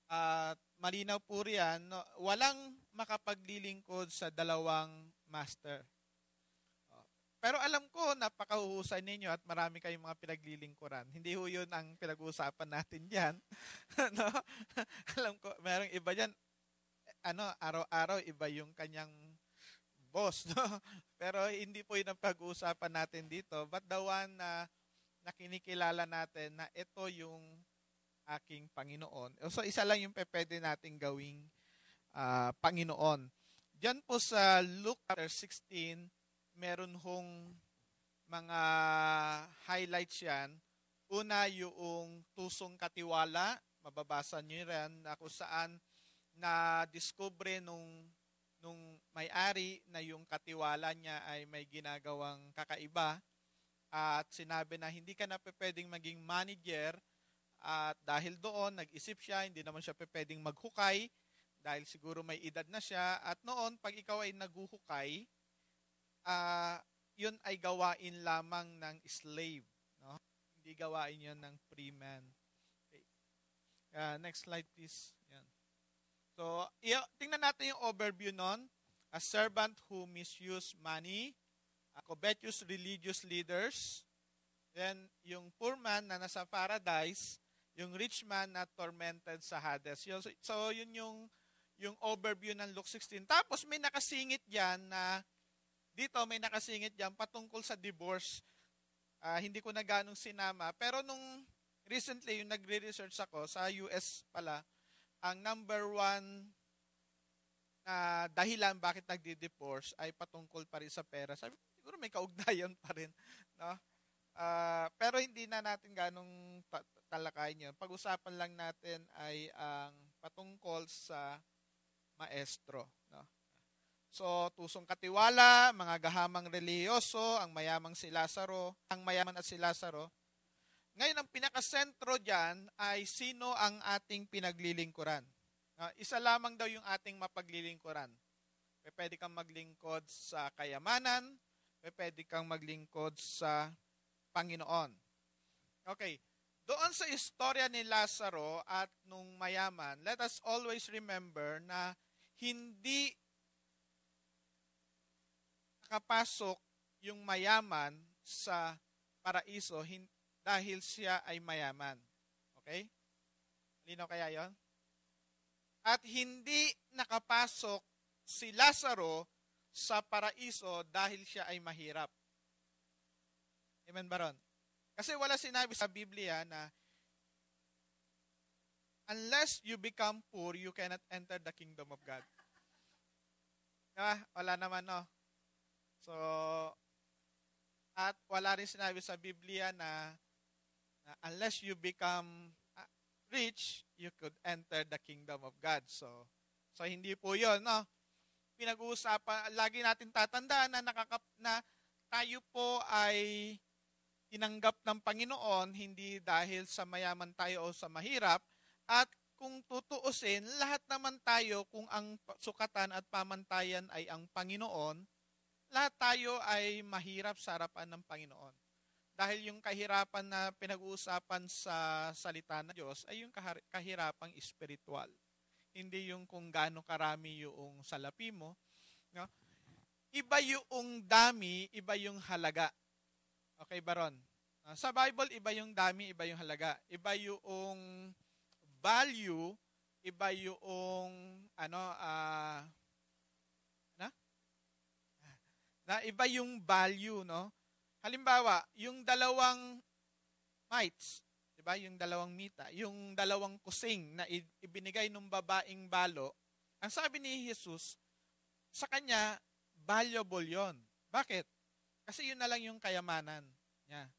At malinaw po riyan, no, walang makapaglilingkod sa dalawang master. Pero alam ko, napakahuhusay ninyo at marami kayong mga pinaglilingkuran. Hindi ho yun ang pinag-uusapan natin dyan. No? Alam ko, merong iba dyan, araw-araw iba yung kanyang boss. No? Pero hindi po yun ang pag-uusapan natin dito. But the one na kinikilala natin na ito yung aking Panginoon. So isa lang yung pwede nating gawing Panginoon. Diyan po sa Luke chapter 16, meron hong mga highlights yan. Una, yung tusong katiwala. Mababasa nyo yan na kung saan na-discover nung may-ari na yung katiwala niya ay may ginagawang kakaiba. At sinabi na hindi ka na pwedeng maging manager. At dahil doon, nag-isip siya, hindi naman siya pwedeng maghukay dahil siguro may edad na siya. At noon, pag ikaw ay naghuhukay, yun ay gawain lamang ng slave. No? Hindi gawain yun ng free man. Okay. Next slide please. Yan. So, tingnan natin yung overview nun. A servant who misused money, covetous religious leaders, then yung poor man na nasa paradise, yung rich man na tormented sa Hades. So yun yung overview ng Luke 16. Tapos may nakasingit diyan na dito may nakasingit diyan patungkol sa divorce. Hindi ko na ganong sinama, pero nung recently yung nagre-research ako sa US pala, ang number one na dahilan bakit nagdi-divorce ay patungkol pa rin sa pera. Sabi ko, siguro may kaugnayan pa rin, no? Pero hindi na natin ganong talakayin yun. Pag-usapan lang natin ay ang patungkol sa maestro. No? So, tusong katiwala, mga gahamang reliyoso, ang mayamang si Lazaro, ang mayaman at si Lazaro. Ngayon, ang pinakasentro dyan ay sino ang ating pinaglilingkuran. Isa lamang daw yung ating mapaglilingkuran. Pwede kang maglingkod sa kayamanan, pwede kang maglingkod sa Panginoon. Okay. Doon sa istorya ni Lazaro at nung mayaman, let us always remember na hindi nakapasok yung mayaman sa paraiso dahil siya ay mayaman. Okay? Lino kaya yon? At hindi nakapasok si Lazaro sa paraiso dahil siya ay mahirap. Amen ba ron? Kasi wala sinabi sa Biblia na unless you become poor, you cannot enter the kingdom of God. Wala naman, no? So, at wala rin sinabi sa Biblia na unless you become rich, you could enter the kingdom of God. So hindi po yun, no? Pinag-uusapan, lagi natin tatandaan na tayo po ay tinanggap ng Panginoon hindi dahil sa mayaman tayo o sa mahirap, at kung tutuusin, lahat naman tayo kung ang sukatan at pamantayan ay ang Panginoon, lahat tayo ay mahirap sa harapan ng Panginoon. Dahil yung kahirapan na pinag-uusapan sa salita ng Diyos ay yung kahirapang espiritual. Hindi yung kung gaano karami yung salapi mo. No? Iba yung dami, iba yung halaga. Okay, Baron? Sa Bible, iba yung dami, iba yung halaga. Iba yung value, iba yung iba yung value, no? Halimbawa, yung dalawang mites, 'di ba? Yung dalawang mita, yung dalawang kusing na ibinigay ng babaeng balo, ang sabi ni Jesus, sa kanya valuable 'yon. Bakit? Kasi yun na lang yung kayamanan niya.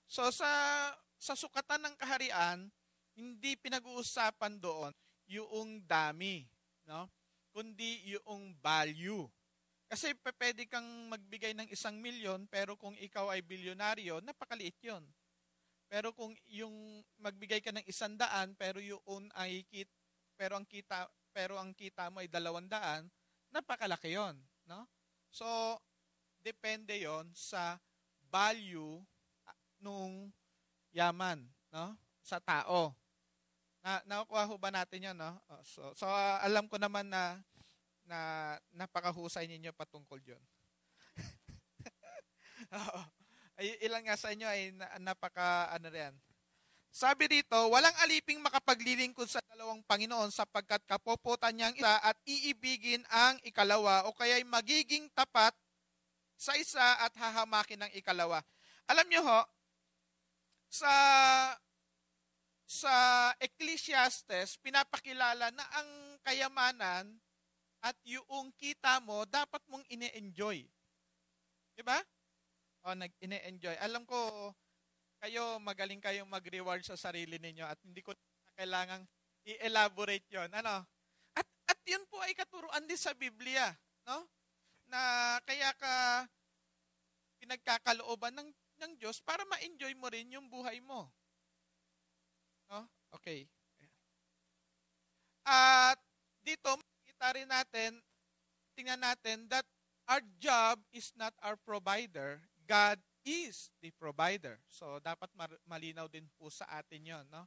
So sa sukatan ng kaharian, hindi pinag-uusapan doon yung dami, no? Kundi yung value. Kasi pwede kang magbigay ng 1,000,000, pero kung ikaw ay bilyonaryo, napakaliit yon. Pero kung yung magbigay ka ng 100, pero ang kita mo ay 200, napakalaki yon, no? So depende yon sa value nung yaman, no? Sa tao. Nakukuha ho ba natin yan, no? So alam ko naman na napakahusay ninyo patungkol dyan. Oo. Ilan nga sa inyo ay napaka ano riyan. Sabi dito, walang aliping makapaglilingkod sa dalawang Panginoon sapagkat kapopotan niyang isa at iibigin ang ikalawa o kaya'y magiging tapat sa isa at hahamakin ng ikalawa. Alam niyo ho, sa Ecclesiastes, pinapakilala na ang kayamanan at yung kita mo, dapat mong ine-enjoy. Diba? O, ine-enjoy. Alam ko, kayo, magaling kayong mag-reward sa sarili ninyo at hindi ko kailangang i-elaborate yon. Ano? At yun po ay katuruan din sa Biblia. No? Na kaya ka pinagkakalooban ng Diyos para ma-enjoy mo rin yung buhay mo. No? Okay. At dito, makikita rin natin, tingnan natin that our job is not our provider. God is the provider. So, dapat malinaw din po sa atin yon, no?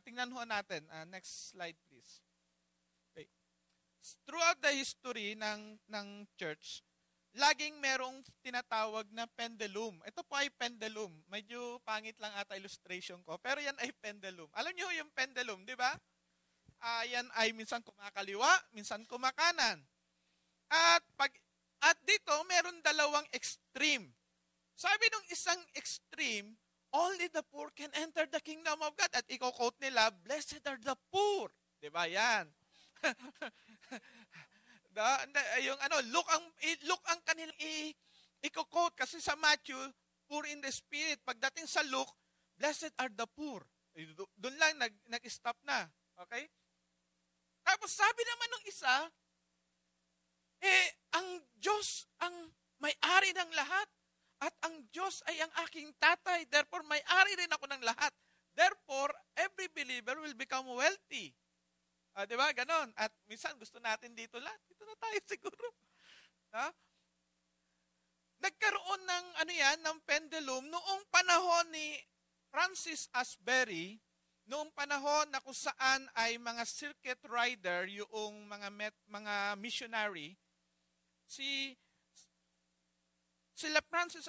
Tingnan ho natin. Next slide, please. Okay. Throughout the history ng church, laging merong tinatawag na pendulum. Ito po ay pendulum. Medyo pangit lang ata illustration ko, pero yan ay pendulum. Alam niyo yung pendulum, di ba? Yan ay minsan kumakaliwa, minsan kumakanan. At dito, meron dalawang extreme. Sabi nung isang extreme, only the poor can enter the kingdom of God. At i-quote nila, blessed are the poor. Diba yan? Yung look ang kanilang i-quote. Kasi sa Matthew, poor in the spirit. Pagdating sa Luke, blessed are the poor. Doon lang nag-stop na. Okay? Tapos sabi naman ng isa, ang Diyos ang may-ari ng lahat. At ang Diyos ay ang aking tatay. Therefore, may-ari rin ako ng lahat. Therefore, every believer will become wealthy. Di ba? Ganon. At minsan gusto natin dito lang. Dito na tayo siguro. Nagkaroon ng pendulum noong panahon ni Francis Asbury, noong panahon na kung saan ay mga circuit rider, yung mga missionary, sila Francis,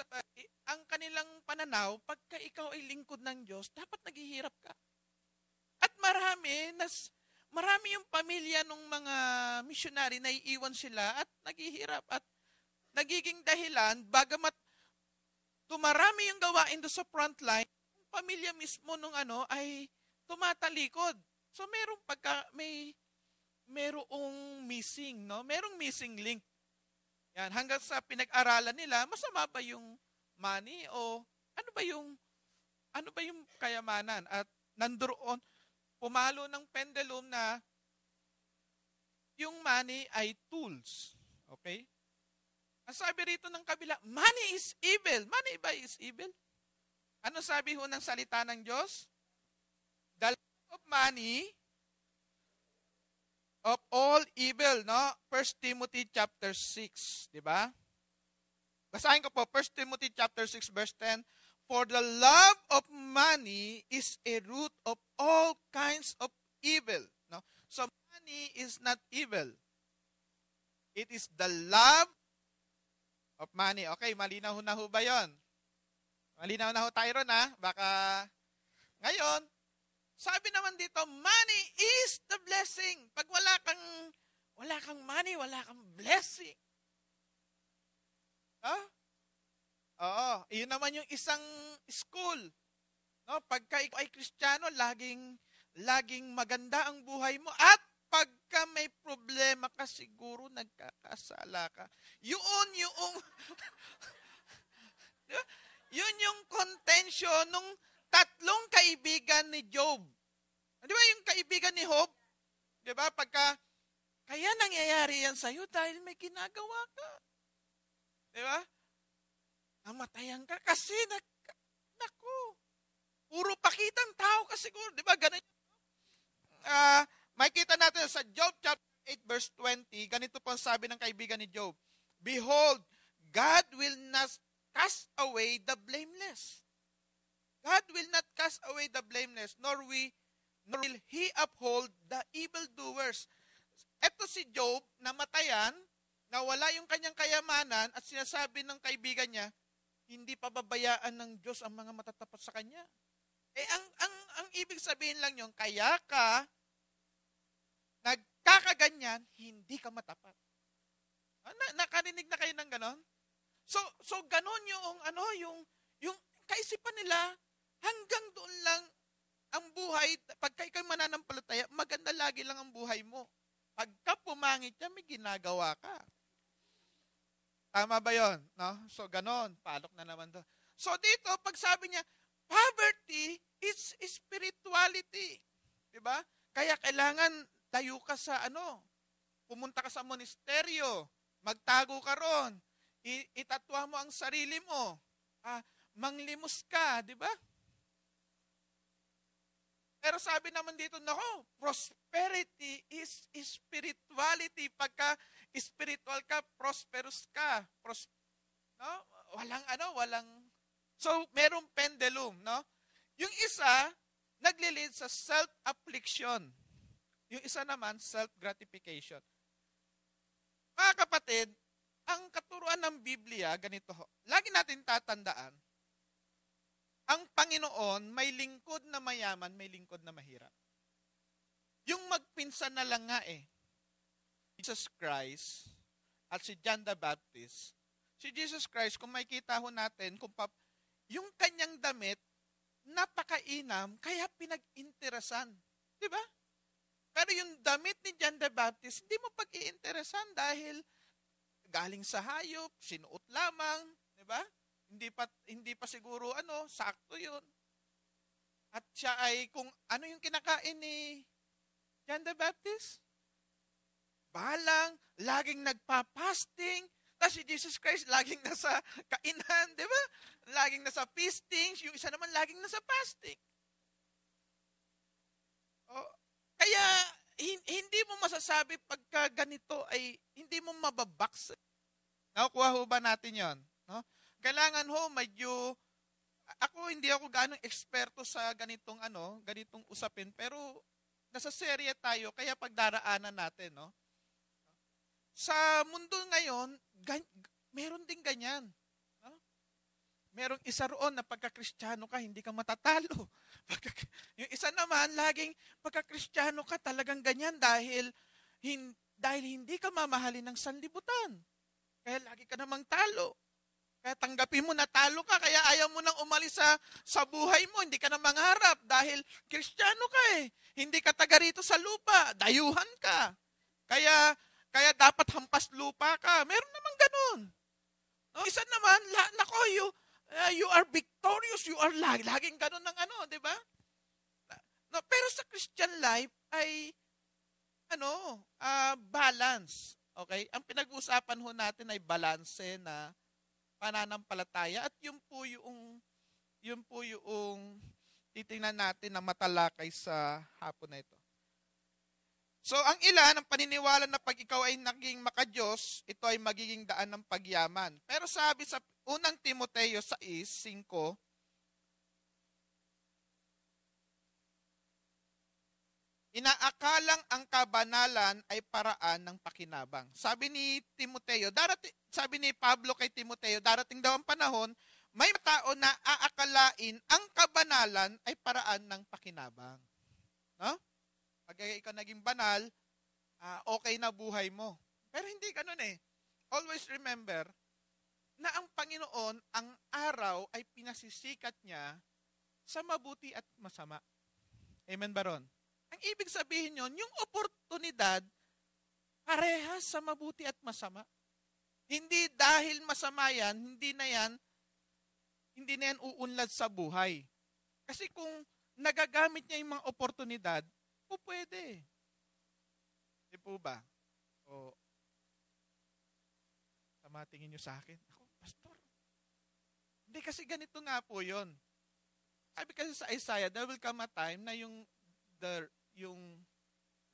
ang kanilang pananaw, pagka ikaw ay lingkod ng Diyos, dapat naghihirap ka. At marami yung pamilya ng mga missionary na iiwan sila at naghihirap. At nagiging dahilan, bagamat tumarami yung gawain doon sa frontline, yung pamilya mismo nung ay tumatalikod. So merong missing, no? Merong missing link. Yan, hanggang sa pinag-aralan nila, masama ba yung money o ano ba yung kayamanan? At nandoon, pumalo ng pendulum na yung money ay tools. Okay? Ang sabi rito ng kabila, money is evil. Money ba is evil? Ano sabi ho ng salita ng Diyos? The love of money of all evil, no? 1 Timothy chapter 6, di ba? Basahin ko po, 1 Timothy chapter 6 verse 10. For the love of money is a root of all kinds of evil, no? So money is not evil. It is the love of money. Okay, malinaw na ho ba 'yon? Malinaw na ho tayo ron, ha? Baka ngayon, sabi naman dito, money is the blessing. Pag wala kang money, wala kang blessing. Oo, yun naman yung isang school. No, pagka ikaw ay Kristiyano, laging maganda ang buhay mo. At pagka may problema ka, siguro nagkakasala ka. Yun yung contention nung tatlong kaibigan ni Job. Di ba yung kaibigan ni Job? Di ba? Kaya nangyayari yan sa'yo dahil may ginagawa ka. Di ba? Namatayan ka kasi puro pakitang tao ka siguro. Di ba? Ganun. Makikita natin sa Job chapter 8 verse 20, ganito po ang sabi ng kaibigan ni Job. Behold, God will not cast away the blameless. God will not cast away the blameless, nor nor will he uphold the evildoers. Eto si Job, namatayan, nawala yung kanyang kayamanan, at sinasabi ng kaibigan niya, hindi pababayaan ng Diyos ang mga matatapat sa kanya. Ang ibig sabihin lang yung, kaya ka nagkakaganyan, hindi ka matapat. Nakarinig na kayo ng ganon? So ganon yung kaisipan nila, hanggang doon lang ang buhay. Pagka ikaw mananampalataya, maganda lagi lang ang buhay mo. Pagka pumangit ka, may ginagawa ka. Tama ba yun? No? So ganon, palok na naman to. So dito, pag sabi niya, poverty is spirituality. Diba? Kaya kailangan tayo ka sa pumunta ka sa monasteryo, magtago ka ron, itatwa mo ang sarili mo, manglimos ka, di ba? Pero sabi naman dito, nako, prosperity is spirituality. Pagka spiritual ka, prosperous ka. No? Walang. So, merong pendulum, no? Yung isa, naglilid sa self-affliction. Yung isa naman, self-gratification. Mga kapatid, ang katuruan ng Biblia, ganito ho. Lagi natin tatandaan, ang Panginoon may lingkod na mayaman, may lingkod na mahirap. Yung magpinsan na lang nga Jesus Christ at si John the Baptist. Si Jesus Christ, kung makikita ho natin, yung kanyang damit, napakainam, kaya pinag-interesan. Di ba? Pero yung damit ni John the Baptist, hindi mo pag-iinteresan dahil galing sa hayop, sinuot lamang, di ba? Hindi pa siguro sakto 'yun. At siya ay kung ano yung kinakain ni John the Baptist? Balang, laging nagpa-fasting. Tapos si Jesus Christ laging nasa kainan, di ba? Laging nasa feasting, yung isa naman laging nasa fasting. Kaya hindi mo masasabi pagka ganito ay hindi mo mababaks. Nakukuha ho ba natin 'yon? No? Kailangan ho hindi ako ganong eksperto sa ganitong usapin, pero nasa serye tayo kaya pagdaraanan natin, no? Sa mundo ngayon, meron din ganyan, no? Merong isa roon na pagka-Kristiyano ka, hindi ka matatalo. Yung isa naman, laging pagka-Kristiyano ka, talagang ganyan dahil hindi ka mamahalin ng sanlibutan. Kaya lagi ka namang talo. Kaya tanggapin mo na talo ka, kaya ayaw mo nang umalis sa buhay mo, hindi ka na mangharap dahil Kristiyano ka Hindi ka taga rito sa lupa, dayuhan ka. Kaya dapat hampas lupa ka. Meron naman ganun. No? Isa naman, you are victorious, you are laging ganun ng di ba? No, pero sa Christian life ay balance. Okay? Ang pinag-uusapan ho natin ay balanse na pananampalataya at yun po yung titingnan natin na matalakay sa hapon na ito. So, ang ilan, ang paniniwala na pag ikaw ay naging makadiyos, ito ay magiging daan ng pagyaman. Pero sabi sa unang Timoteo 6:5, inaakalang ang kabanalan ay paraan ng pakinabang. Sabi ni Pablo kay Timoteo, darating daw ang panahon, may tao na aakalain ang kabanalan ay paraan ng pakinabang. No? Pag ikaw naging banal, okay na buhay mo. Pero hindi ganun Always remember na ang Panginoon, ang araw ay pinasisikat niya sa mabuti at masama. Amen ba ron? Ang ibig sabihin yun, yung oportunidad, parehas sa mabuti at masama. Hindi dahil masama yan, hindi na yan uunlad sa buhay. Kasi kung nagagamit niya yung mga oportunidad, pwede. Di po ba? Tingin nyo sa akin, ako, pastor. Hindi, kasi ganito nga po yun. Sabi kasi sa Isaiah, there will come a time na yung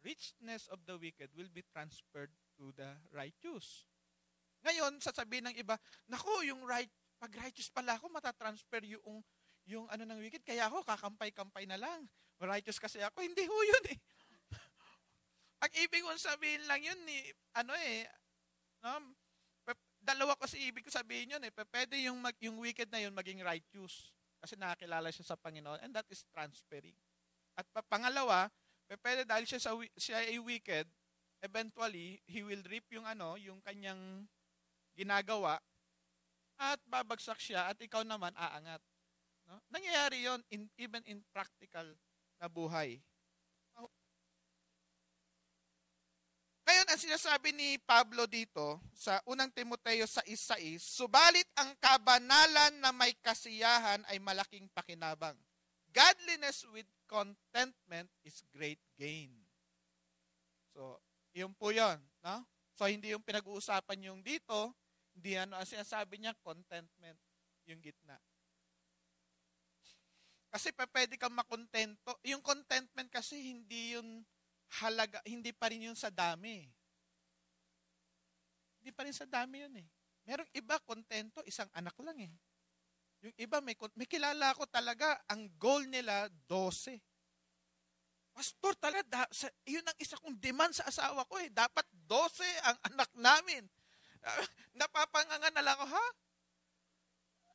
richness of the wicked will be transferred to the righteous. Ngayon, sasabihin ng iba, naku, pag righteous pala ako, matatransfer yung ng wicked, kaya ako kakampay-kampay na lang. righteous kasi ako. Hindi ho yun eh. Ang ibig kong sabihin lang yun no? Dalawa kasi ibig ko sabihin yun eh. Pwede yung wicked na yun maging righteous. Kasi nakakilala siya sa Panginoon, and that is transferring. At pangalawa, pwede dahil siya ay wicked, eventually, he will reap yung kanyang ginagawa, at babagsak siya, at ikaw naman aangat. No? Nangyayari yun, even in practical na buhay. Ngayon, ang sinasabi ni Pablo dito sa unang Timoteo 6:6, subalit ang kabanalan na may kasiyahan ay malaking pakinabang. Godliness with contentment is great gain. So, yun po yun. No? So, hindi yung pinag-uusapan yung dito, hindi ang sinasabi niya, contentment, yung gitna. Kasi pwede kang makontento. Yung contentment kasi hindi yun halaga, hindi pa rin yun sa dami. Hindi pa rin sa dami yun eh. Merong iba, kontento, isang anak lang eh. Yung iba, may kilala ko talaga, ang goal nila, 12. Pastor, talaga, yun ang isa kong demand sa asawa ko eh. Dapat 12 ang anak namin. Napapanganga na lang ako, ha?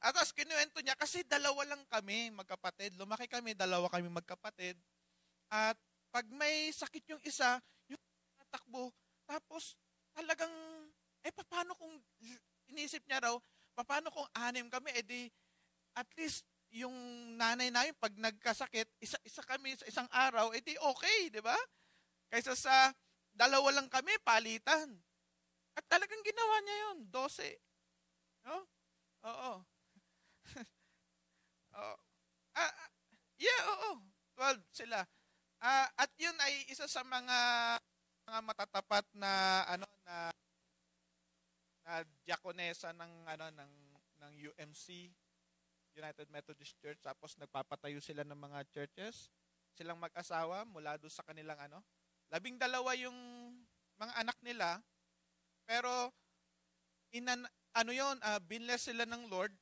At tapos kinuwento niya, kasi dalawa lang kami, magkapatid. Lumaki kami, dalawa kami magkapatid. At pag may sakit yung isa, yung tatakbo, tapos talagang, paano kung, inisip niya raw, paano kung 6 kami, at least, yung nanay namin, pag nagkasakit, isa kami sa isang araw, okay, di ba? Kaysa sa dalawa lang kami, palitan. At talagang ginawa niya yun, 12. No? Oo. Oo. 12 sila. At yun ay isa sa mga matatapat na na diakonesa ng UMC, United Methodist Church. Tapos nagpapatayo sila ng mga churches. Silang mag-asawa mula doon sa kanilang 12 yung mga anak nila. Pero binless sila ng Lord.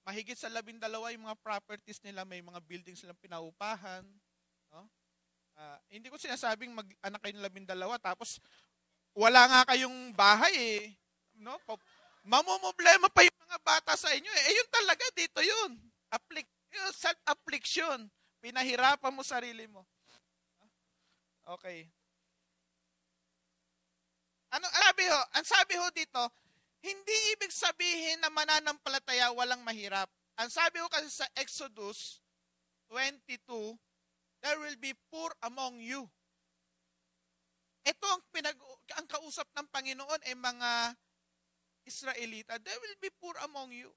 Mahigit sa 12 yung mga properties nila, may mga buildings silang pinaupahan, no? Hindi ko sinasabing mag-anak kayo ng 12 tapos wala nga kayong bahay eh. No? Mamumblema pa yung mga bata sa inyo eh. Yun talaga, dito yun. Self-affliction. Pinahirapan mo sarili mo. Okay. Ang sabi ho dito, hindi ibig sabihin na mananampalataya walang mahirap. Ang sabi ko kasi sa Exodus 22, there will be poor among you. Ito ang kausap ng Panginoon ay mga Israelita. There will be poor among you.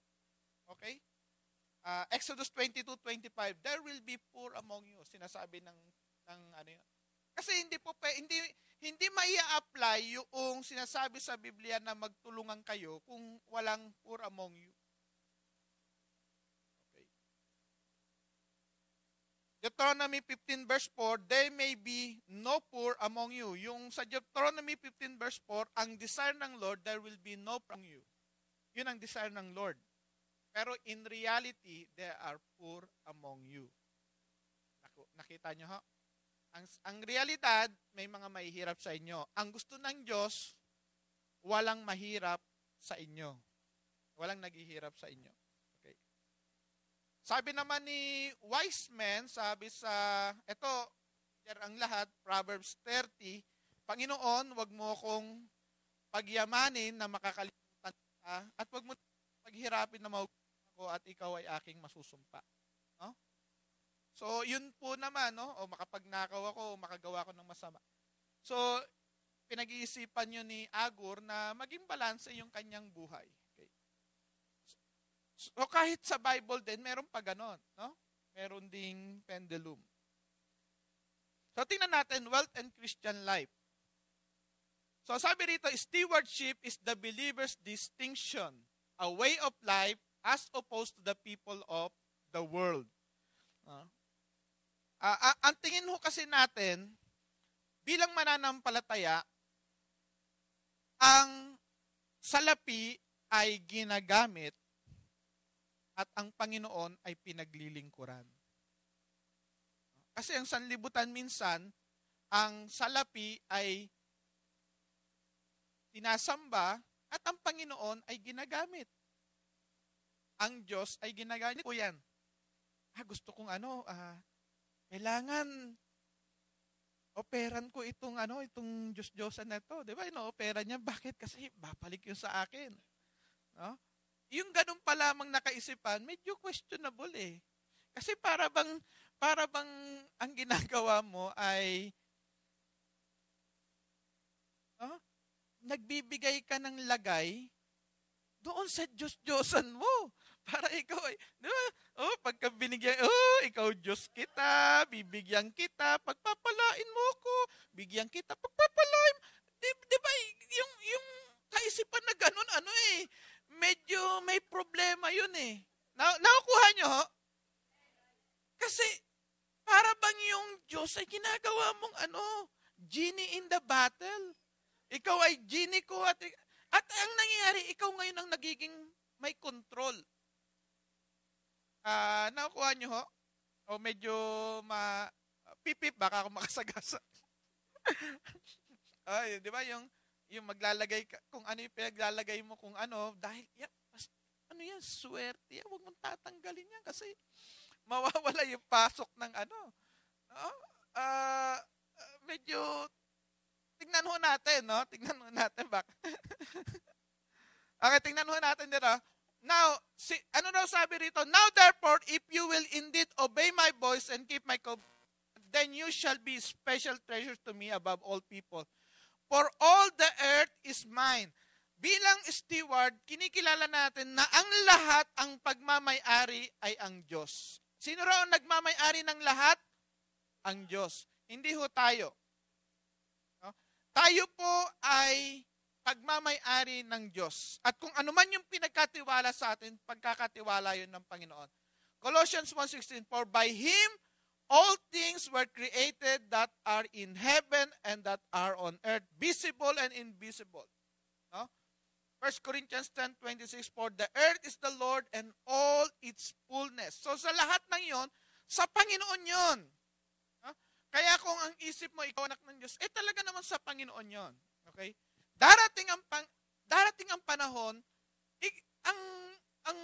Okay? Exodus 22:25, there will be poor among you. Sinasabi ng yun. Kasi hindi mai-apply yung sinasabi sa Biblia na magtulungan kayo kung walang poor among you. Okay. Deuteronomy 15 verse 4, there may be no poor among you. Yung sa Deuteronomy 15 verse 4, ang desire ng Lord, there will be no poor among you. Yun ang desire ng Lord. Pero in reality, there are poor among you. Nakita nyo ha? Ang realidad, may mga mahihirap sa inyo. Ang gusto ng Diyos, walang mahirap sa inyo. Walang naghihirap sa inyo. Okay. Sabi naman ni wise men, sabi sa, ang lahat, Proverbs 30, Panginoon, wag mo akong pagyamanin na makakalimutan ka, at wag mo paghirapin na mahugutin ako at ikaw ay aking masusumpa. No? So, yun po naman, no? O makapagnakaw ako, o makagawa ko ng masama. So, pinag-iisipan nyo ni Agur na maging balanse yung kanyang buhay. Okay. So, kahit sa Bible din, meron pa ganon, no? Meron ding pendulum. So, tingnan natin, wealth and Christian life. So, sabi rito, stewardship is the believer's distinction, a way of life as opposed to the people of the world. Ang tingin ho kasi natin, bilang mananampalataya, ang salapi ay ginagamit at ang Panginoon ay pinaglilingkuran. Kasi ang sanlibutan minsan, ang salapi ay sinasamba at ang Panginoon ay ginagamit. Ang Diyos ay ginagamit po yan. Gusto kong kailangan operan ko itong Diyos-Diyosan na to. Di ba? Ino-opera niya. Bakit? Kasi babalik yun sa akin. No? Yung ganun pa lamang nakaisipan, medyo questionable eh. Kasi para bang ang ginagawa mo ay nagbibigay ka ng lagay doon sa Diyos-Diyosan mo. Para ikaw ay, di ba? Pagka binigyan, ikaw Diyos kita, bibigyan kita, pagpapalain mo ko, bigyan kita, pagpapalain. Di ba? Yung kaisipan na ganun, medyo may problema yun eh. Nakukuha nyo, ho? Kasi, para bang yung Diyos ay ginagawa mong genie in the battle. Ikaw ay genie ko at ang nangyayari, ikaw ngayon ang nagiging may control. Nakukuha nyo ho? O medyo pipip, baka ako makasagasa. Ay, di ba yung maglalagay ka, kung ano yung pinaglalagay mo, kung dahil yan, swerte yan, huwag mong tatanggalin yan kasi mawawala yung pasok ng medyo tingnan ho natin, no? Tingnan ho natin baka. Okay, tingnan ho natin dito. Now, ano daw sabi rito? Now therefore, if you will indeed obey my voice and keep my commandments, then you shall be special treasure to me above all people. For all the earth is mine. Bilang steward, kinikilala natin na ang lahat, ang pagmamay-ari ay ang Diyos. Sino raw ang nagmamay-ari ng lahat? Ang Diyos. Hindi ho tayo. No? Tayo po ay pagmamay-ari ng Diyos. At kung ano man yung pinagkatiwala sa atin, pagkakatiwala yun ng Panginoon. Colossians 1:16, for by Him all things were created that are in heaven and that are on earth, visible and invisible. No? 1 Corinthians 10:26, for the earth is the Lord and all its fullness. So sa lahat ng yon, sa Panginoon yon. No? Kaya kung ang isip mo, ikaw anak ng Diyos, talaga naman sa Panginoon yon. Okay? Darating ang panahon, ang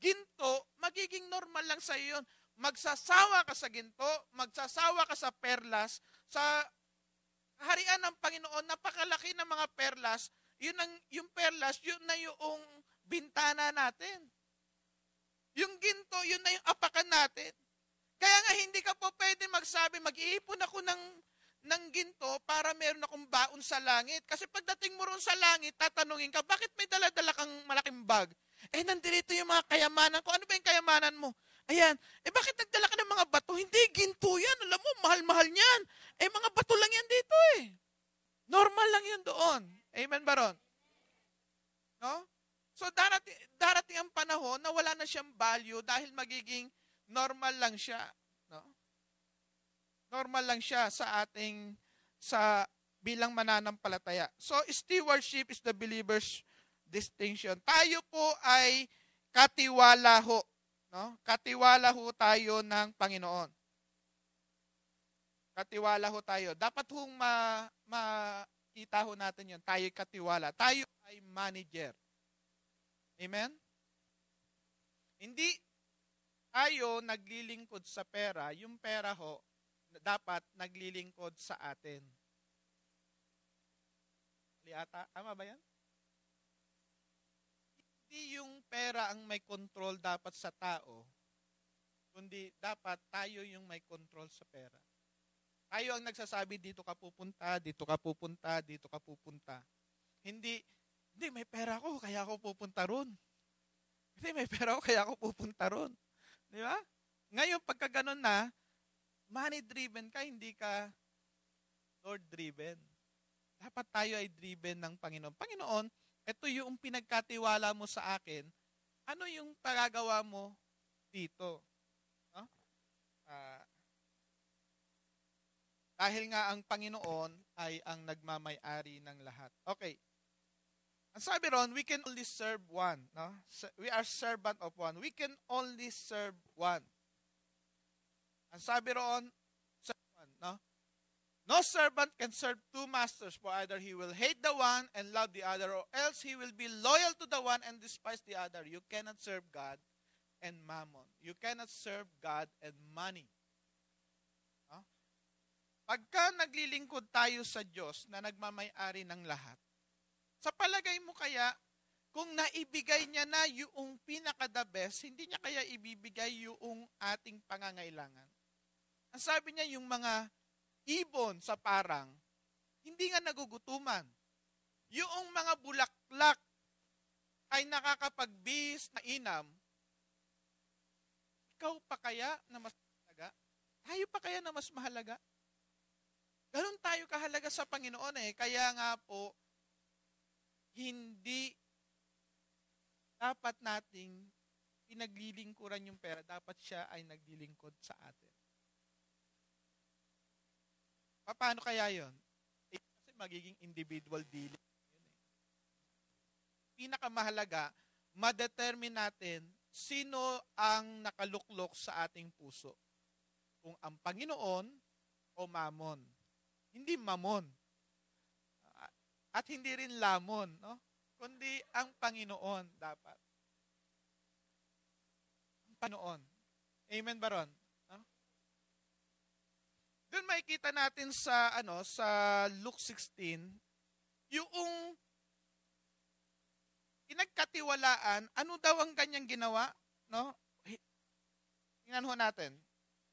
ginto, magiging normal lang sa iyo yun. Magsasawa ka sa ginto, magsasawa ka sa perlas, sa harian ng Panginoon, napakalaki ng mga perlas, yung perlas, yun na yung bintana natin. Yung ginto, yun na yung apakan natin. Kaya nga hindi ka po pwede magsabi, mag-iipon ako ng ginto para meron akong baon sa langit. Kasi pagdating mo ron sa langit, tatanungin ka, bakit may dala-dala kang malaking bag? Nandito yung mga kayamanan ko. Ano ba yung kayamanan mo? Ayan. Bakit nagdala ka ng mga bato? Hindi, ginto yan. Alam mo, mahal-mahal niyan. Mga bato lang yan dito Normal lang yun doon. Amen ba ron? No? So, darating ang panahon na wala na siyang value dahil magiging normal lang siya. No? Normal lang siya sa bilang mananampalataya. So, stewardship is the believer's distinction. Tayo po ay katiwala ho. No? Katiwala ho tayo ng Panginoon. Katiwala ho tayo. Dapat hong makita ho natin yun. Tayo katiwala. Tayo ay manager. Amen? Hindi tayo naglilingkod sa pera. Yung pera ho, dapat naglilingkod sa atin. Liata, tama ba yan? Hindi yung pera ang may control dapat sa tao, kundi dapat tayo yung may control sa pera. Tayo ang nagsasabi, dito ka pupunta, dito ka pupunta, dito ka pupunta. Hindi may pera ko, kaya ako pupunta ron. Hindi, may pera ko, kaya ako pupunta ron. Di ba? Ngayon, pagka ganun na, money-driven ka, hindi ka Lord-driven. Dapat tayo ay driven ng Panginoon. Panginoon, ito yung pinagkatiwala mo sa akin. Ano yung pagagawa mo dito? No? Dahil nga ang Panginoon ay ang nagmamay-ari ng lahat. Okay. Ang sabi ron, we can only serve one. No? We are servant of one. We can only serve one. Ang sabi roon, no? No servant can serve two masters, for either he will hate the one and love the other, or else he will be loyal to the one and despise the other. You cannot serve God and mammon. You cannot serve God and money. No? Pagka naglilingkod tayo sa Diyos na nagmamay-ari ng lahat, sa palagay mo kaya, kung naibigay niya na yung pinaka-the best, hindi niya kaya ibibigay yung ating pangangailangan? Ang sabi niya, yung mga ibon sa parang, hindi nga nagugutuman. Yung mga bulaklak ay nakakapagbihis na inam, ikaw pa kaya na mas mahalaga? Tayo pa kaya na mas mahalaga? Ganun tayo kahalaga sa Panginoon eh. Kaya nga po, hindi dapat nating pinaglilingkuran yung pera. Dapat siya ay naglilingkod sa atin. Paano kaya yun? Kasi magiging individual dealing. Pinakamahalaga, ma-determine natin sino ang nakaluklok sa ating puso. Kung ang Panginoon o Mammon. Hindi Mammon. At hindi rin Lamon, no? Kundi ang Panginoon dapat. Ang Panginoon. Amen ba ron? No? Doon makikita natin sa sa Luke 16 yung pinagkatiwalaan, ano daw ang kanyang ginawa, no? Tingnan ho natin.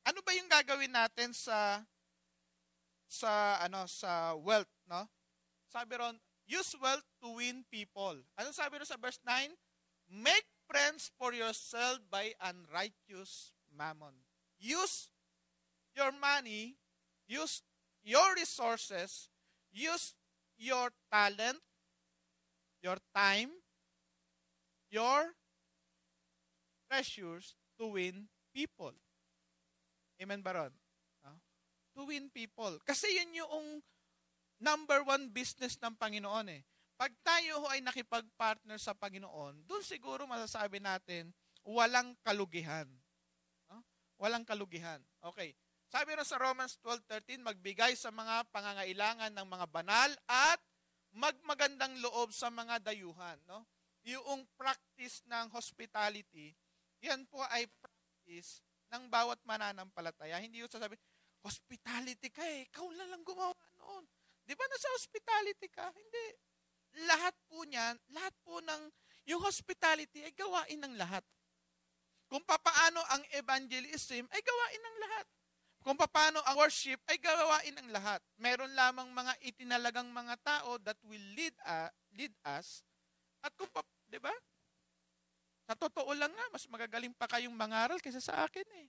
Ano ba yung gagawin natin sa wealth, no? Sabi ron, use wealth to win people. Ano sabi ron sa verse 9? Make friends for yourself by unrighteous mammon. Use your money, use your resources, use your talent, your time, your treasures to win people. Amen ba ron? To win people. Kasi yun yung number one business ng Panginoon eh. Pag tayo ay nakipag-partner sa Panginoon, doon siguro masasabi natin, walang kalugihan. Walang kalugihan. Okay. Sabi na sa Romans 12:13, magbigay sa mga pangangailangan ng mga banal at magmagandang loob sa mga dayuhan. No? Yung practice ng hospitality, yan po ay practice ng bawat mananampalataya. Hindi yung sasabi, hospitality ka eh, ikaw lang gumawa noon. Di ba nasa hospitality ka? Hindi. Lahat po niyan, lahat po ng yung hospitality ay gawain ng lahat. Kung papaano ang evangelism ay gawain ng lahat. Kung papaano ang worship ay gawain ng lahat. Meron lamang mga itinalagang mga tao that will lead us. At kung di ba? Sa totoo lang nga, mas magagaling pa kayong mangaral kaysa sa akin eh.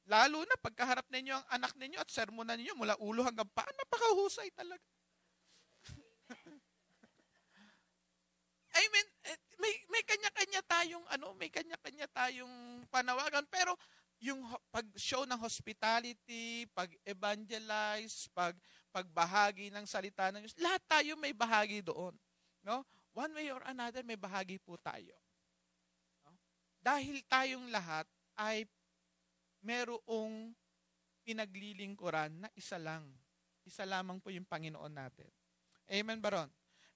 Lalo na pagkaharap ninyo ang anak ninyo at sermonan ninyo mula ulo hanggang paa, napakahusay talaga. I mean, may kanya-kanya tayong may kanya-kanya tayong panawagan, pero yung pag-show ng hospitality, pag-evangelize, pagbahagi ng salita ng Diyos, lahat tayo may bahagi doon, no? One way or another may bahagi po tayo. No? Dahil tayong lahat ay merong pinaglilingkuran na isa lang. Isa lamang po yung Panginoon natin. Amen ba ron?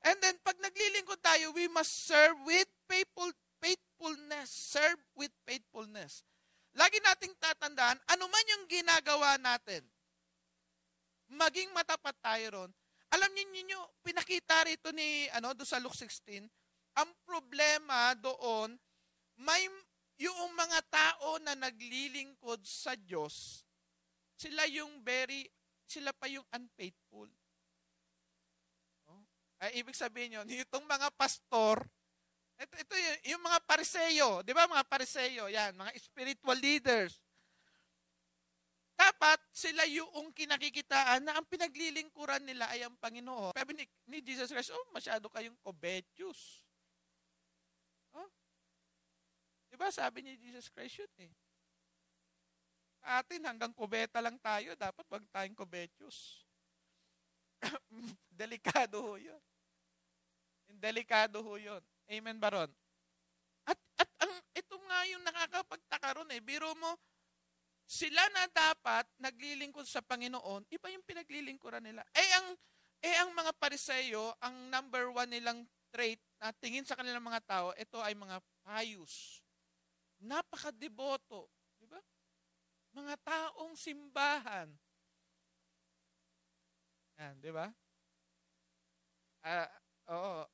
And then, pag naglilingkod tayo, we must serve with faithfulness. Serve with faithfulness. Lagi nating tatandaan, ano man yung ginagawa natin, maging matapat tayo ron. Alam niyo, pinakita rito ni, doon sa Luke 16, ang problema doon, may yung mga tao na naglilingkod sa Diyos, sila pa yung unfaithful. No? Ay, ibig sabihin yun, itong mga pastor, ito yung mga pariseyo, di ba mga pariseyo, yan, mga spiritual leaders. Dapat sila yung kinakikitaan na ang pinaglilingkuran nila ay ang Panginoon. Sabi ni Jesus Christ, masyado kayong covetous. Diba sabi ni Jesus Christ yun eh. Atin hanggang kubeta lang tayo, dapat wag tayong covetous. Delikado ho yun. Delikado ho yun. Amen ba ron? At ito nga yung nakakapagtaka ron eh. Biro mo, sila na dapat naglilingkod sa Panginoon, iba yung pinaglilingkuran nila. Ang mga Pariseyo, ang number one nilang trait na tingin sa kanilang mga tao, ito ay mga pious. Napakadeboto. Di ba? Mga taong simbahan. Yan, di ba? Oo.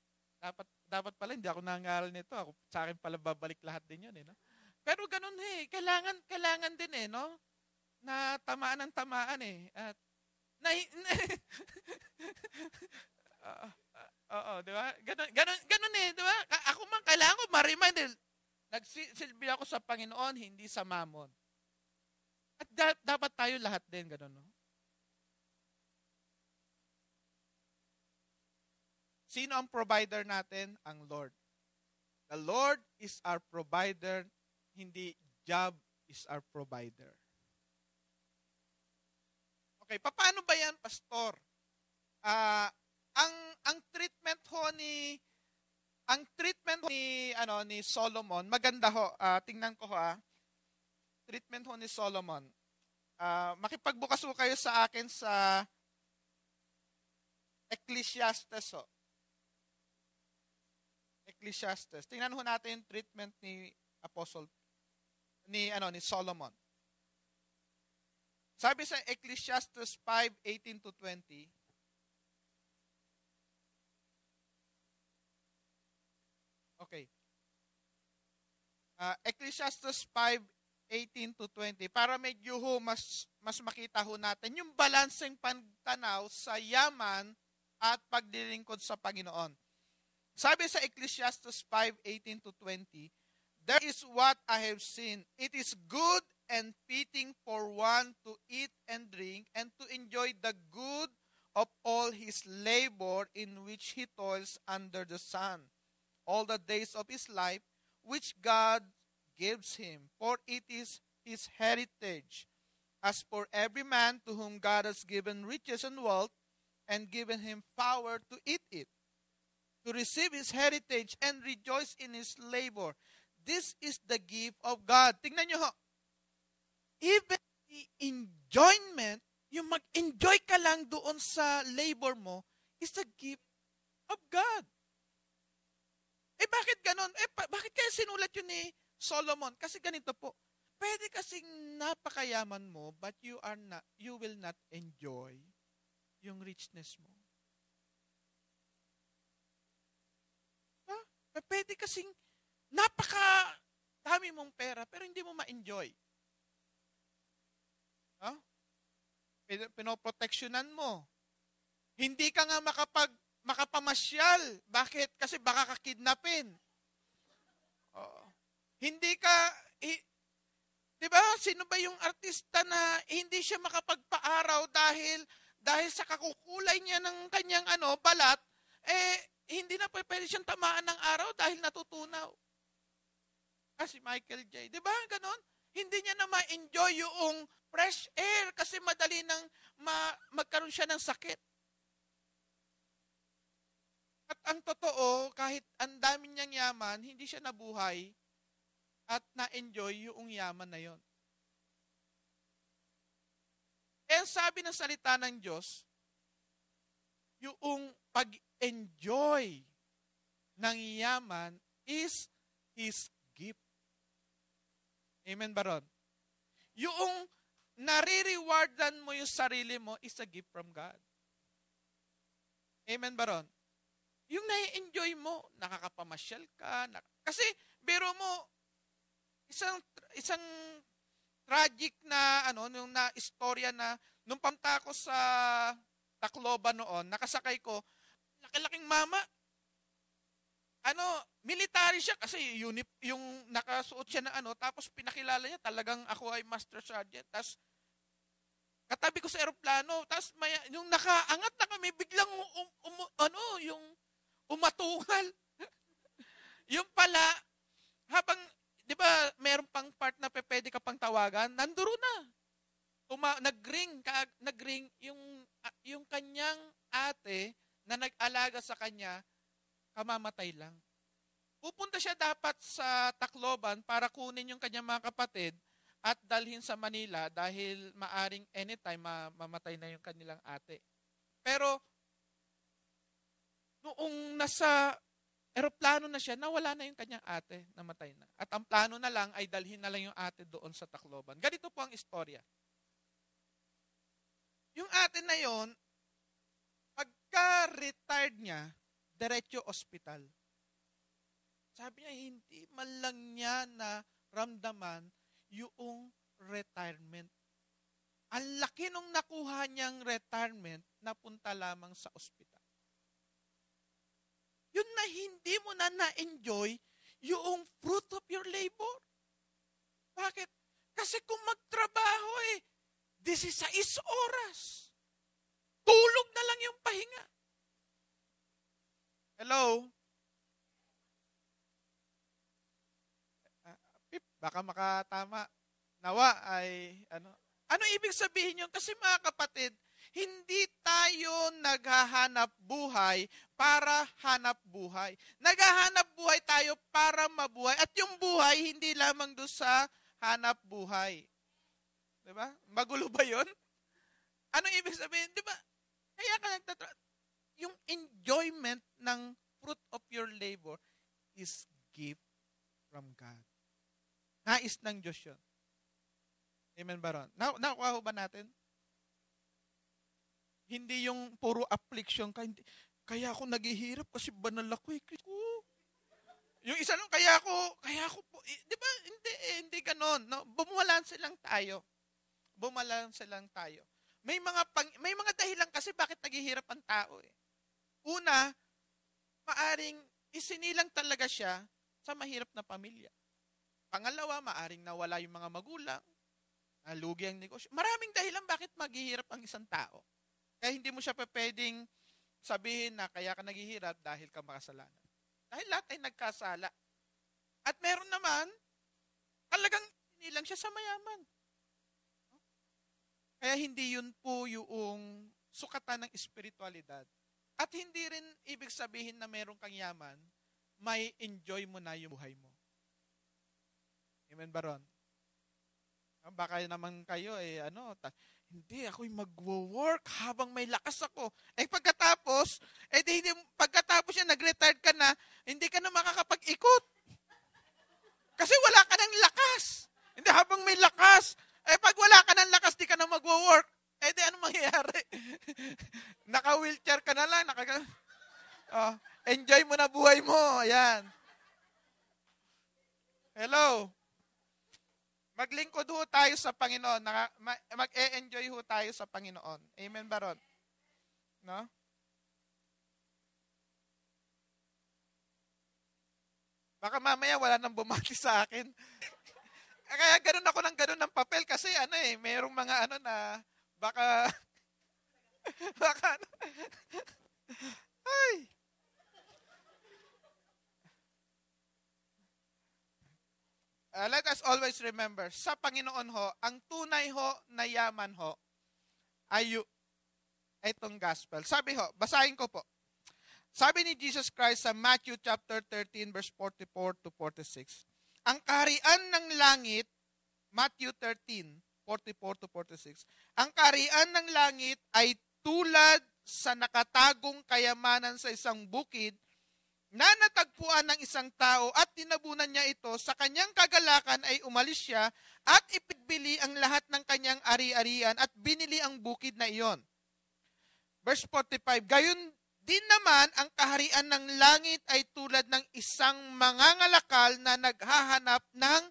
Dapat pala, hindi ako nangaral nito. Sa akin pala babalik lahat din yun, no? Pero ganun kailangan din no? Na tamaan ng tamaan At di ba? Ganun di ba? Ako man kailangan ko ma-remind. Nagsilbi ako sa Panginoon, hindi sa Mammon. At dapat tayo lahat din ganun, no? Sino ang provider natin? Ang Lord. The Lord is our provider, hindi job is our provider. Okay, paano ba yan, pastor? Ang treatment ni Solomon, maganda ho. Tingnan ko ho. Treatment ho ni Solomon. Makipagbukas ho kayo sa akin sa Ecclesiastes ho. Ecclesiastes. Tingnan ho natin yung treatment ni Solomon. Sabi sa Ecclesiastes 5:18-20, okay. Ecclesiastes 5:18-20, para medyo ho mas makita ho natin yung balanseng pagtanaw sa yaman at paglilingkod sa Panginoon. Sabi sa Ecclesiastes 5:18-20, there is what I have seen. It is good and fitting for one to eat and drink and to enjoy the good of all his labor in which he toils under the sun, all the days of his life, which God gives him, for it is his heritage. As for every man to whom God has given riches and wealth, and given him power to eat it, to receive his heritage and rejoice in his labor. This is the gift of God. Tingnan nyo ho. Even the enjoyment, yung mag-enjoy ka lang doon sa labor mo, is the gift of God. Bakit ganon? Bakit kaya sinulat yun ni Solomon? Kasi ganito po. Pwede kasing napakayaman mo, but you will not enjoy yung richness mo. Pwede kasing napaka-dami mong pera, pero hindi mo ma-enjoy. Pinoproteksyonan mo. Hindi ka nga makapamasyal. Bakit? Kasi baka kakidnapin. Hindi ka, di ba? Sino ba yung artista na hindi siya makapagpaaraw dahil sa kakukulay niya ng kanyang balat, hindi na pwede siyang tamaan ng araw dahil natutunaw. Kasi Michael J. Di ba? Ganon? Hindi niya na ma-enjoy yung fresh air kasi madali nang magkaroon siya ng sakit. At ang totoo, kahit ang dami niyang yaman, hindi siya nabuhay at na-enjoy yung yaman na yon. Kaya sabi ng salita ng Diyos, yung pag-enjoy ng yaman is His gift. Amen ba ron? Yung nare-rewardan mo yung sarili mo is a gift from God. Amen ba ron? Yung na-enjoy mo, nakakapamasyal ka. Kasi, biro mo, isang tragic na, nung na istorya na, nung pamta ko sa Tacloban noon, nakasakay ko, laki-laking mama, military siya kasi yung nakasuot siya na tapos pinakilala niya talagang ako ay Master Sergeant. Tapos katabi ko sa eroplano, tapos yung nakaangat na kami biglang yung umatungal. Yung pala habang 'di ba, meron pang part na pwede ka pang tawagan, nanduro na. Nagring yung kanyang ate na nag-alaga sa kanya, kamamatay lang. Pupunta siya dapat sa Tacloban para kunin yung kanyang mga kapatid. at dalhin sa Manila dahil maaring anytime mamatay na yung kanilang ate. Pero noong nasa eroplano na siya, nawala na yung kanyang ate, namatay na. At ang plano na lang ay dalhin na lang yung ate doon sa Tacloban. Ganito po ang istorya. Yung ate na yon, pagka-retired niya, diretso ospital. Sabi niya, hindi man lang niya na ramdaman yung retirement. Ang laki nung nakuha niyang retirement, napunta lamang sa ospital. Yun na hindi mo na-enjoy yung fruit of your labor. Bakit? Kasi kung magtrabaho 16 oras. Tulog na lang yung pahinga. Hello? Pip, baka makatama. Nawa ay, ano ibig sabihin yun? Kasi mga kapatid, hindi tayo naghahanap buhay para hanap buhay. Naghahanap buhay tayo para mabuhay. At yung buhay, hindi lamang doon sa hanap buhay. Diba? Magulo ba yun? Anong ibig sabihin? Diba? Kaya ka yung enjoyment ng fruit of your labor is gift from God. Nais ng Diyos yun. Amen ba ron? Nakuha ba natin? Hindi yung puro affliction ka. Kaya ako naghihirap kasi banal ako Yung isa lang, kaya ako po, di ba? Hindi ganon. No? Bumalanse lang tayo. May mga dahilan kasi bakit naghihirap ang tao Una, maaring isinilang talaga siya sa mahirap na pamilya. Pangalawa, maaring nawala yung mga magulang, nalugi ang negosyo. Maraming dahilan bakit maghihirap ang isang tao. Kaya hindi mo siya pwedeng sabihin na kaya ka naghihirap dahil ka makasalanan. Dahil lahat ay nagkasala. At meron naman, talagang sinilang siya sa mayaman. Kaya hindi yun po yung sukatan ng espiritualidad. At hindi rin ibig sabihin na meron kang yaman, may enjoy mo na yung buhay mo. Amen ba ron? Baka naman kayo, hindi, ako'y magwo-work habang may lakas ako. Pagkatapos niya, nag-retired ka na, hindi ka na makakapag-ikot. Kasi wala ka ng lakas. Hindi, habang may lakas, pag wala ka ng lakas, di ka na magwo-work. Di ano mangyayari? Naka-wheelchair ka na lang. Enjoy mo na buhay mo. Ayan. Hello? Maglingkod ho tayo sa Panginoon. Mag-e-enjoy ho tayo sa Panginoon. Amen ba ron? No? Baka mamaya wala nang bumati sa akin. Kaya ganun ako ng papel kasi mayroong mga na baka ay. Let us always remember, sa Panginoon ho, ang tunay ho na yaman ho ay itong gospel. Sabi ho, basahin ko po. Sabi ni Jesus Christ sa Matthew chapter 13 verse 44 to 46. Ang kaharian ng langit, Matthew 13, 44 to 46. Ang kaharian ng langit ay tulad sa nakatagong kayamanan sa isang bukid na natagpuan ng isang tao at tinabunan niya ito. Sa kanyang kagalakan ay umalis siya at ipigbili ang lahat ng kanyang ari-arian at binili ang bukid na iyon. Verse 45, gayon din naman ang kaharian ng langit ay tulad ng isang mangangalakal na naghahanap ng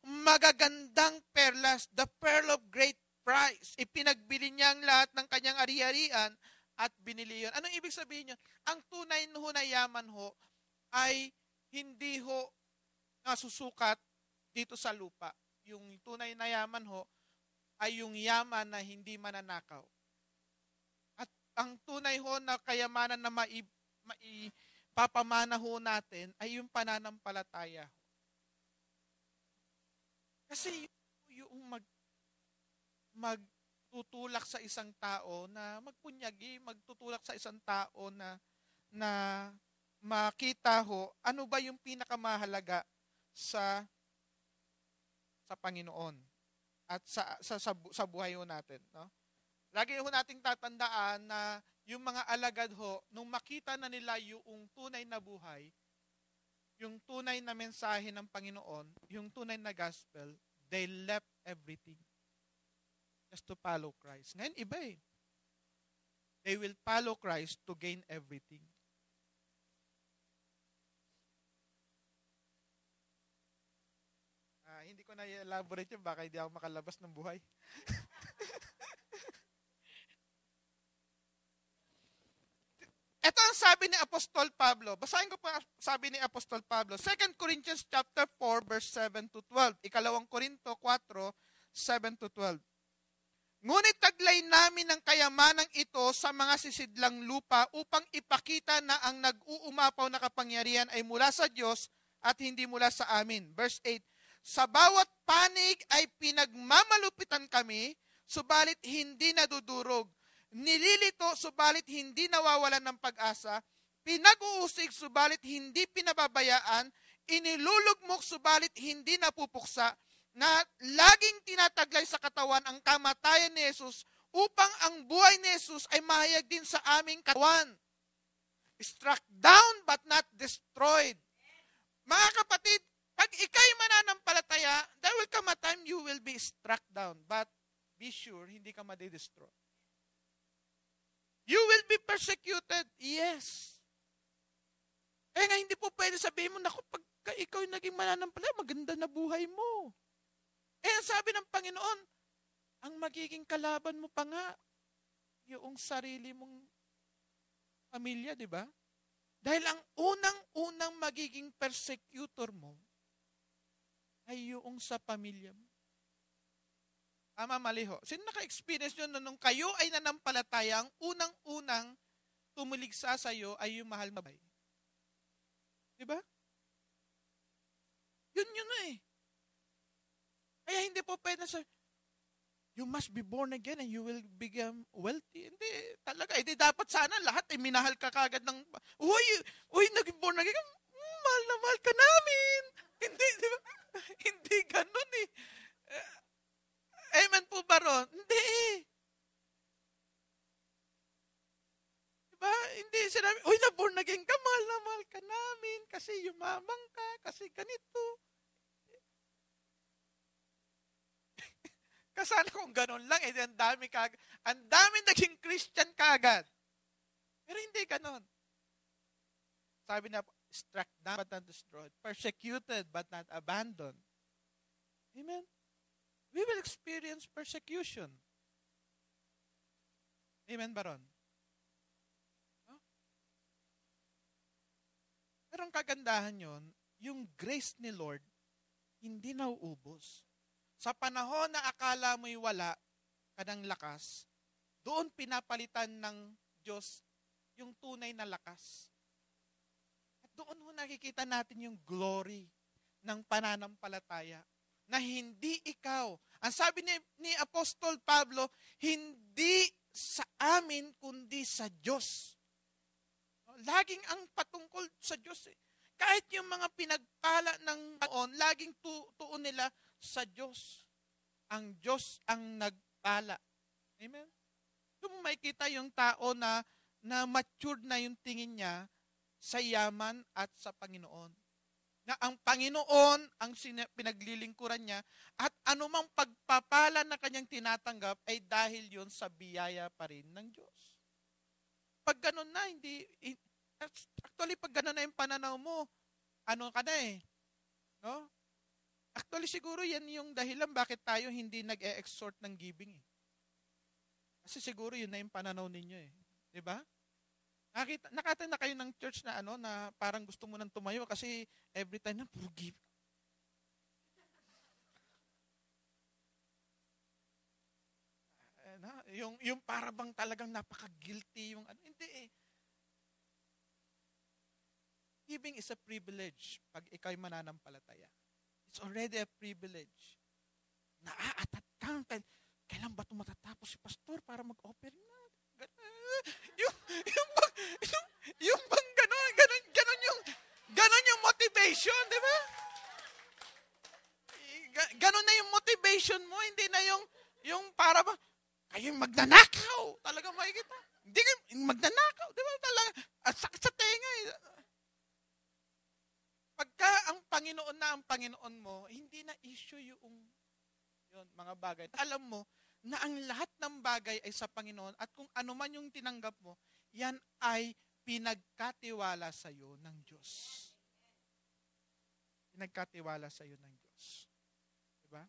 magagandang perlas, the pearl of great price. Ipinagbili niya ang lahat ng kanyang ari-arian at binili yun. Anong ibig sabihin yun? Ang tunay ho na yaman ho ay hindi ho nasusukat dito sa lupa. Yung tunay na yaman ho ay yung yaman na hindi mananakaw. At ang tunay ho na kayamanan na maipapamana ho natin ay yung pananampalataya. Kasi yung magtutulak sa isang tao na magpunyagi, magtutulak sa isang tao na makita ho, ano ba yung pinakamahalaga sa Panginoon. at sa buhay ho natin. No? Lagi ho nating tatandaan na yung mga alagad ho, nung makita na nila yung tunay na buhay, yung tunay na mensahe ng Panginoon, yung tunay na gospel, they left everything just to follow Christ. Ngayon, iba eh. They will follow Christ to gain everything. Hindi ko na i-elaborate yun, baka hindi ako makalabas ng buhay. Ito ang sabi ni Apostol Pablo. Basahin ko pa sabi ni Apostol Pablo. 2 Corinthians chapter 4 verse 7 to 12. Ikalawang Korinto 4, 7 to 12. Ngunit taglay namin ang kayamanang ito sa mga sisidlang lupa upang ipakita na ang nag-uumapaw na kapangyarihan ay mula sa Diyos at hindi mula sa amin. Verse 8. Sa bawat panig ay pinagmamalupitan kami, subalit hindi nadudurog. Nililito, subalit hindi nawawalan ng pag-asa. Pinag-uusig, subalit hindi pinababayaan. Inilulugmok, subalit hindi napupuksa. Na laging tinataglay sa katawan ang kamatayan ni Jesus upang ang buhay ni Jesus ay mahayag din sa aming katawan. Struck down but not destroyed. Mga kapatid, pag ikay mananampalataya, there will come a time you will be struck down. But be sure, hindi ka madidestroy. You will be persecuted. Yes. Eh nga, hindi po pwede sabihin mo, naku, pagka ikaw yung naging mananampalataya, maganda na buhay mo. Eh, sabi ng Panginoon, ang magiging kalaban mo pa nga, yung sarili mong pamilya, di ba? Dahil ang unang magiging persecutor mo, ay yung sa pamilya mo. Tama, mali ho. Sino naka-experience nyo nung kayo ay nanampalataya, ang unang-unang tumuligsa sa iyo ay yung mahal na babae? Diba? Yun eh. Kaya hindi po pwede sa, you must be born again and you will become wealthy. Hindi, talaga. Hindi dapat sana lahat ay minahal ka kagad ng, uy, naging born again, mahal na mahal ka namin. Hindi, di ba? Hindi ganun eh. Amen po ba ron? Hindi. Diba? Hindi sinabi, uy, na-born again ka, mahal na mahal ka namin, kasi yumamang ka, kasi ganito. Kasana kung ganun lang, eh, ang dami naging Christian kagad. Pero hindi ganun. Sabi na, struck down but not destroyed, persecuted but not abandoned. Amen? We will experience persecution. Amen, Baron? No? Pero ang kagandahan yon, yung grace ni Lord, hindi nauubos. Sa panahon na akala mo'y wala ka ng lakas, doon pinapalitan ng Diyos yung tunay na lakas. At doon ho nakikita natin yung glory ng pananampalataya. Na hindi ikaw. Ang sabi ni Apostol Pablo, hindi sa amin, kundi sa Diyos. Laging ang patungkol sa Diyos. Eh. Kahit yung mga pinagpala ng taon, laging tuon nila sa Diyos. Ang Diyos ang nagpala. Amen? Kung makikita yung tao na matured na yung tingin niya sa yaman at sa Panginoon. Na ang Panginoon ang pinaglilingkuran niya at anumang pagpapala na kanyang tinatanggap ay dahil yon sa biyaya pa rin ng Diyos. Pag ganun na, actually pag ganun na yung pananaw mo, ano ka na eh. No? Actually siguro yan yung dahilan bakit tayo hindi nag-e-exhort ng giving eh. Kasi siguro yun na yung pananaw ninyo eh. Diba? Nakita na kayo ng church na na parang gusto mo nang tumayo kasi every time na puro give. Yung para bang talagang napaka-guilty yung hindi eh. Giving is a privilege pag ikaw'y mananampalataya. It's already a privilege. Naaatat kang kailan ba ito matatapos si pastor para mag-offering na? Yung bang ganon yung motivation, di ba? Ganon na yung motivation mo, hindi na magnanakaw. Talaga makikita. Hindi ka magnanakaw. Di ba talaga? At sakit sa tenga eh. Pagka ang Panginoon na ang Panginoon mo, hindi na issue yung mga bagay. Alam mo na ang lahat ng bagay ay sa Panginoon at kung ano man yung tinanggap mo, yan ay pinagkatiwala sa iyo ng Diyos. Pinagkatiwala sa iyo ng Diyos. Diba?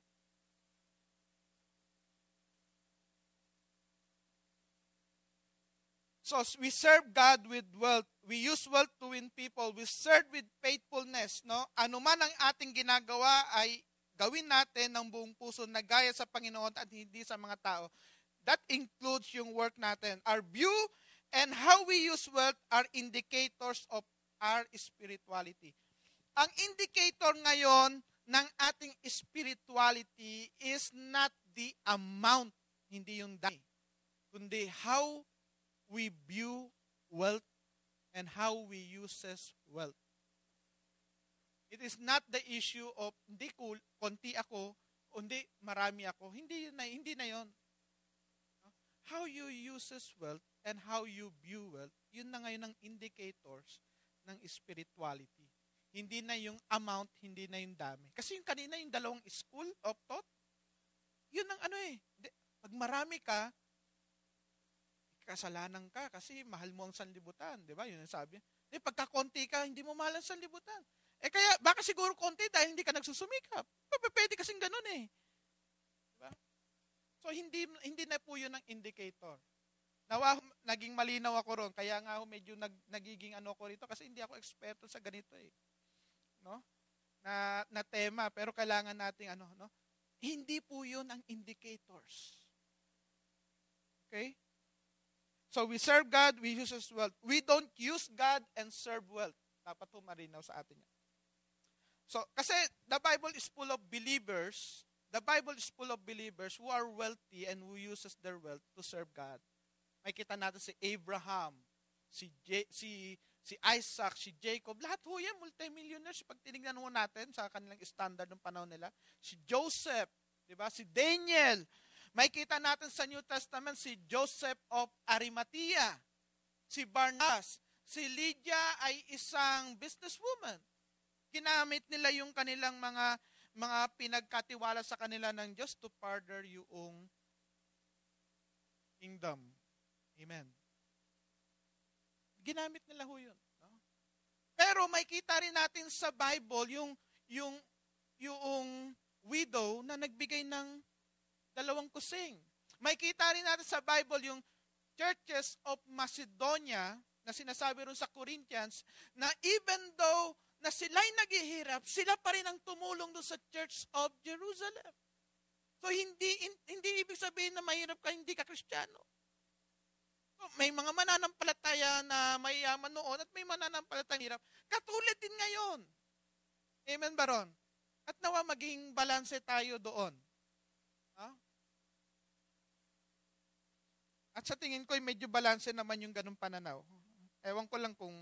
So, we serve God with wealth. We use wealth to win people. We serve with faithfulness. No? Ano man ang ating ginagawa ay gawin natin ng buong puso na gaya sa Panginoon at hindi sa mga tao. That includes yung work natin. Our view and how we use wealth are indicators of our spirituality. Ang indicator ngayon ng ating spirituality is not the amount, hindi yung dami, kundi how we view wealth and how we uses wealth. It is not the issue of hindi konti ako, hindi marami ako. Hindi na 'yon. How you uses wealth and how you view wealth, yun na ngayon ang indicators ng spirituality. Hindi na yung amount, hindi na yung dami. Kasi yung kanina, yung dalawang school of thought, yun ang pag marami ka, kasalanan ka kasi mahal mo ang sanlibutan. Di ba? Yun ang sabi. Pagka konti ka, hindi mo mahal ang sanlibutan. Kaya, baka siguro konti dahil hindi ka nagsusumikap. Pwede kasing ganun eh. Diba? So, hindi na po yun ang indicator. Nawa, naging malinaw ako ron. Kaya nga medyo nagiging ako rito kasi hindi ako eksperto sa ganito eh. No? Na tema. Pero kailangan nating no? Hindi po yun ang indicators. Okay? So, we serve God, we use wealth. We don't use God and serve wealth. Dapat po marinaw sa atin yan. So, kasi the Bible is full of believers. The Bible is full of believers who are wealthy and who uses their wealth to serve God. May kita natin si Abraham, si Isaac, si Jacob. Lahat ho yan, multimillionaires. Pag tinignan mo natin sa kanilang standard ng panahon nila. Si Joseph, di ba? Si Daniel. May kita natin sa New Testament si Joseph of Arimathea, si Barnabas. Si Lydia ay isang businesswoman. Ginamit nila yung kanilang mga pinagkatiwala sa kanila ng Diyos to further yung kingdom. Amen. Ginamit nila ho yun. No? Pero may kita rin natin sa Bible yung widow na nagbigay ng 2 kusing. May kita rin natin sa Bible yung churches of Macedonia na sinasabi rin sa Corinthians na even though na sila'y naghihirap, sila pa rin ang tumulong doon sa Church of Jerusalem. So, hindi ibig sabihin na mahirap ka, hindi ka Kristiyano. So, may mga mananampalataya na mayaman noon at may mananampalataya hirap. Katulad din ngayon. Amen, Baron? At nawa maging balanse tayo doon. At sa tingin ko, medyo balanse naman yung ganung pananaw. Ewan ko lang kung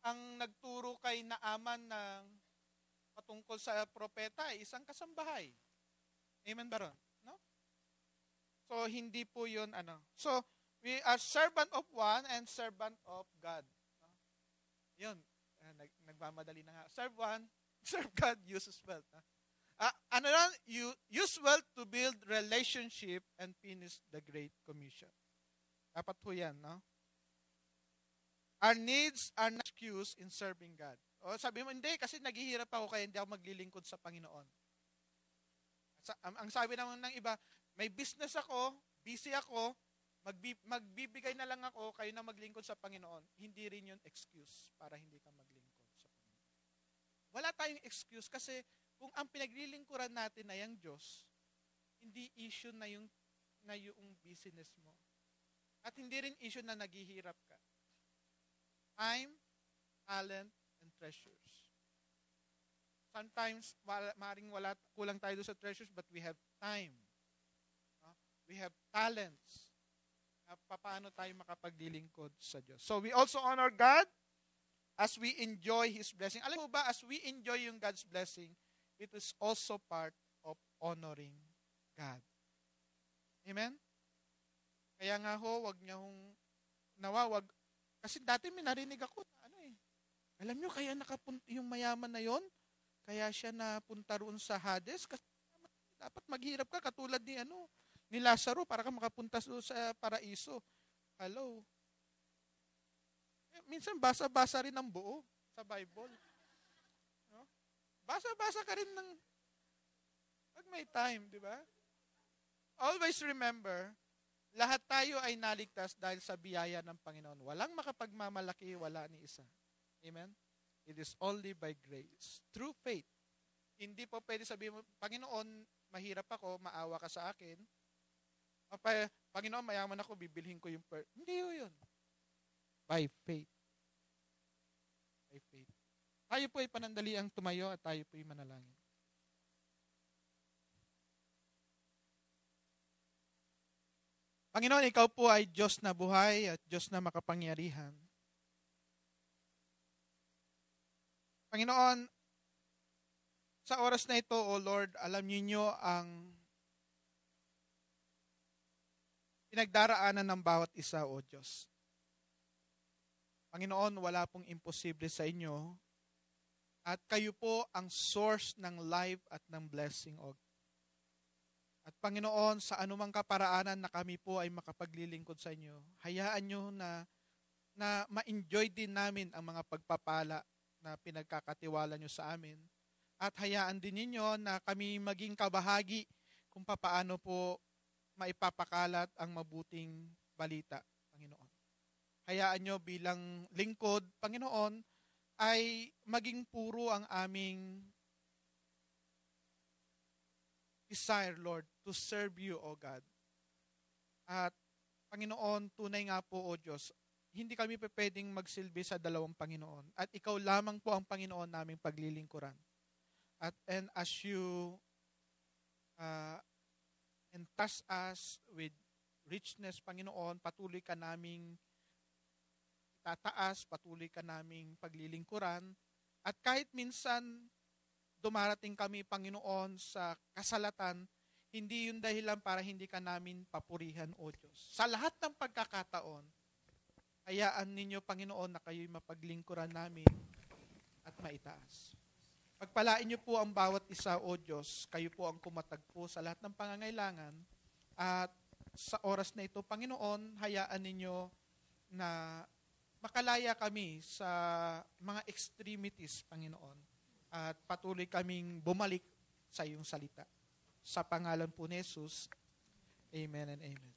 ang nagturo kay Naaman ng patungkol sa propeta ay isang kasambahay. Amen, Baron? No? So, hindi po yun, So, we are servant of one and servant of God. No? Yun. Nagmamadali na nga. Serve one, serve God, uses wealth. You use wealth to build relationship and finish the Great Commission. Dapat po yan, no? Our needs are not excuse in serving God. O sabi mo, hindi, kasi naghihirap ako kaya hindi ako maglilingkod sa Panginoon. Ang sabi naman ng iba, may business ako, busy ako, magbibigay na lang ako, kayo na maglingkod sa Panginoon. Hindi rin yun excuse para hindi ka maglingkod sa Panginoon. Wala tayong excuse kasi kung ang pinaglilingkuran natin ay ang Diyos, hindi issue na yung business mo. At hindi rin issue na naghihirap ka. Time, talent, and treasures. Sometimes, maaaring kulang tayo sa treasures, but we have time. We have talents. Paano tayo makapaglilingkod sa Diyos? So, we also honor God as we enjoy His blessing. Alam mo ba, as we enjoy yung God's blessing, it is also part of honoring God. Amen? Kaya nga ho, wag niya hong nawawag. Kasi dati may narinig ako na alam nyo, kaya nakapunta yung mayaman na yon, kaya siya napunta roon sa Hades, kasi dapat maghirap ka katulad ni Lazaro para ka makapunta sa paraiso. Hello. Minsan basa-basa rin ang buo sa Bible. No? Basa-basa ka rin ng pag may time, di ba? Always remember, lahat tayo ay naligtas dahil sa biyaya ng Panginoon. Walang makapagmamalaki, wala ni isa. Amen? It is only by grace. Through faith. Hindi po pwede sabihin mo, Panginoon, mahirap ako, maawa ka sa akin. Panginoon, mayaman ako, bibilhin ko yung Hindi yun. By faith. By faith. Tayo po ay panandaliang tumayo at tayo po ay manalangin. Panginoon, ikaw po ay Diyos na buhay at Diyos na makapangyarihan. Panginoon, sa oras na ito, O Lord, alam niyo ang pinagdaraanan ng bawat isa, O Diyos. Panginoon, wala pong imposible sa inyo at kayo po ang source ng life at ng blessing, O God. At Panginoon, sa anumang kaparaanan na kami po ay makapaglilingkod sa inyo, hayaan nyo na ma-enjoy din namin ang mga pagpapala na pinagkakatiwala nyo sa amin. At hayaan din ninyo na kami maging kabahagi kung papaano po maipapakalat ang mabuting balita, Panginoon. Hayaan nyo bilang lingkod, Panginoon, ay maging puro ang aming desire, Lord, to serve you, O God. At Panginoon, tunay nga po, O Diyos, hindi kami pwedeng magsilbi sa dalawang Panginoon. At ikaw lamang po ang Panginoon naming paglilingkuran. And as you entrust us with richness, Panginoon, patuloy ka naming tataas, patuloy ka naming paglilingkuran. At kahit minsan dumarating kami, Panginoon, sa kasalatan, hindi yun dahilan para hindi ka namin papurihan, O Diyos. Sa lahat ng pagkakataon, hayaan ninyo, Panginoon, na kayo'y mapaglingkuran namin at maitaas. Pagpalain niyo po ang bawat isa, O Diyos. Kayo po ang kumatagpo sa lahat ng pangangailangan. At sa oras na ito, Panginoon, hayaan ninyo na makalaya kami sa mga extremities, Panginoon. At patuloy kaming bumalik sa iyong salita. Sa pangalan po ni Jesus, Amen and Amen.